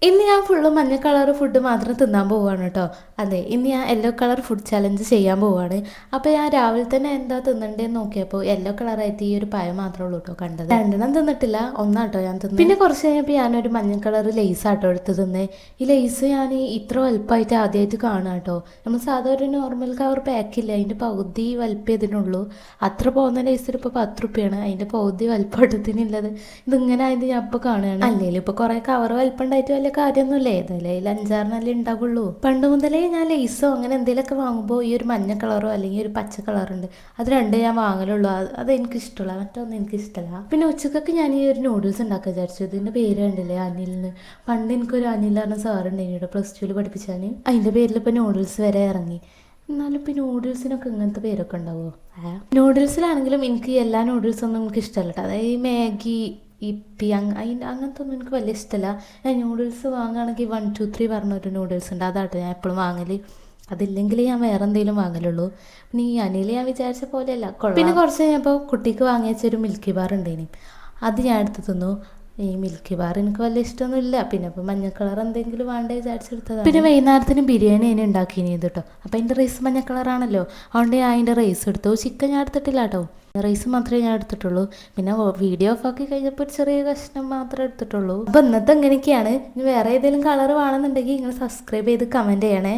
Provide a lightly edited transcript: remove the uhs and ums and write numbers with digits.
ഇന്ന് ഞാൻ ഫുള്ള് മഞ്ഞ കളർ ഫുഡ് മാത്രം തിന്നാൻ പോവുകയാണ് കേട്ടോ. അതെ, ഇന്ന് ഞാൻ യെല്ലോ കളർ ഫുഡ് ചലഞ്ച് ചെയ്യാൻ പോവുകയാണ്. അപ്പോൾ ഞാൻ രാവിലെ തന്നെ എന്താ തിന്നണ്ടേന്ന് നോക്കിയപ്പോൾ യെല്ലോ കളറായിട്ട് ഈ ഒരു പഴം മാത്രമേ ഉള്ളൂ കേട്ടോ കണ്ടത്. രണ്ടെണ്ണം തിന്നിട്ടില്ല, ഒന്നാട്ടോ ഞാൻ തിന്നു. പിന്നെ കുറച്ച് കഴിഞ്ഞപ്പോൾ ഞാനൊരു മഞ്ഞ കളർ ലേസ് ആട്ടോ എടുത്ത് തിന്നേ. ഈ ലേസ് ഞാൻ ഇത്ര വലുപ്പമായിട്ട് ആദ്യമായിട്ട് കാണാം കേട്ടോ. നമ്മൾ സാധാരണ ഒരു നോർമൽ കവർ പാക്കില്ല, അതിൻ്റെ പകുതി വലുപ്പം ഇതിനുള്ളൂ. അത്ര പോകുന്ന ലേസിന് ഇപ്പോൾ 10 റുപ്യാണ്, അതിൻ്റെ പകുതി വലുപ്പത്തിനുള്ളത്. ഇതിങ്ങനെ ആയത് ഞാൻ ഇപ്പോൾ കാണുകയാണ്. അല്ലെങ്കിൽ ഇപ്പോൾ കുറേ കവർ വലുപ്പം ഉണ്ടായിട്ട് വലിയ കാര്യമൊന്നുമില്ല, ഏതായാലും 5-6 ഉണ്ടാവുള്ളൂ. പണ്ട് മുതലേ ഞാൻ ലേസോ അങ്ങനെ എന്തെങ്കിലുമൊക്കെ വാങ്ങുമ്പോൾ ഈ ഒരു മഞ്ഞ കളറോ അല്ലെങ്കിൽ ഒരു പച്ച കളറുണ്ട്, അത് രണ്ടേ ഞാൻ വാങ്ങലുള്ളൂ. അത് എനിക്ക് ഇഷ്ടമുള്ള, മറ്റൊന്നും എനിക്ക് ഇഷ്ടമല്ല. പിന്നെ ഉച്ചക്കൊക്കെ ഞാൻ ഈ ഒരു നൂഡിൽസ് ഉണ്ടാക്കാൻ വിചാരിച്ചു. ഇതിൻ്റെ പേര് കണ്ടില്ലേ, അനിലിന്. പണ്ട് എനിക്കൊരു അനിൽ പറഞ്ഞ സാറുണ്ടായിരുന്നു +2 പഠിപ്പിച്ചാൽ. അതിൻ്റെ പേരിൽ ഇപ്പോൾ നൂഡിൽസ് വരെ ഇറങ്ങി. എന്നാലും ഇപ്പോൾ നൂഡിൽസിനൊക്കെ ഇങ്ങനത്തെ പേരൊക്കെ ഉണ്ടാവുമോ? നൂഡിൽസിലാണെങ്കിലും എനിക്ക് എല്ലാ നൂഡിൽസൊന്നും എനിക്ക് ഇഷ്ടമല്ല കേട്ടോ. അതായത് ഈ മാഗി, ഇപ്പി അങ്ങനത്തെ ഒന്നും എനിക്ക് വലിയ ഇഷ്ടമല്ല. ഞാൻ നൂഡിൽസ് വാങ്ങുകയാണെങ്കിൽ 1 2 3 പറഞ്ഞൊരു നൂഡിൽസ് ഉണ്ട്, അതാട്ടോ ഞാൻ എപ്പോഴും വാങ്ങൽ. അതില്ലെങ്കിൽ ഞാൻ വേറെ എന്തെങ്കിലും വാങ്ങലുള്ളൂ. പിന്നെ ഈ അനിൽ ഞാൻ വിചാരിച്ച പോലെയല്ല, കൊള്ളാം. പിന്നെ കുറച്ച് കഴിഞ്ഞപ്പോൾ കുട്ടിക്ക് വാങ്ങി വെച്ചൊരു മിൽക്കി ബാർ ഉണ്ടായിന്, അത് ഞാൻ എടുത്ത് തിന്നു. ഈ മിൽക്കി ബാർ എനിക്ക് വലിയ ഇഷ്ടമൊന്നുമില്ല. പിന്നെ ഇപ്പോൾ മഞ്ഞ കളർ എന്തെങ്കിലും വേണ്ടേ വിചാരിച്ചെടുത്തതാണ്. പിന്നെ വൈകുന്നേരത്തിന് ബിരിയാണി അതിന് ഉണ്ടാക്കിയത് കേട്ടോ. അപ്പോൾ അതിൻ്റെ റൈസ് മഞ്ഞ കളറാണല്ലോ, അതുകൊണ്ട് ഞാൻ അതിൻ്റെ റൈസ് എടുത്തു. ചിക്കൻ ഞാൻ എടുത്തിട്ടില്ല കേട്ടോ, റൈസ് മാത്രമേ ഞാൻ എടുത്തിട്ടുള്ളൂ. പിന്നെ വീഡിയോ ഓഫ് ആക്കി കഴിഞ്ഞപ്പോൾ ഒരു ചെറിയ കഷ്ണം മാത്രമേ എടുത്തിട്ടുള്ളൂ. അപ്പോൾ ഇന്നത്തെ എങ്ങനെയൊക്കെയാണ്. ഇനി വേറെ ഏതെങ്കിലും കളർ വേണമെന്നുണ്ടെങ്കിൽ നിങ്ങൾ സബ്സ്ക്രൈബ് ചെയ്ത് കമൻറ്റ് ചെയ്യണേ.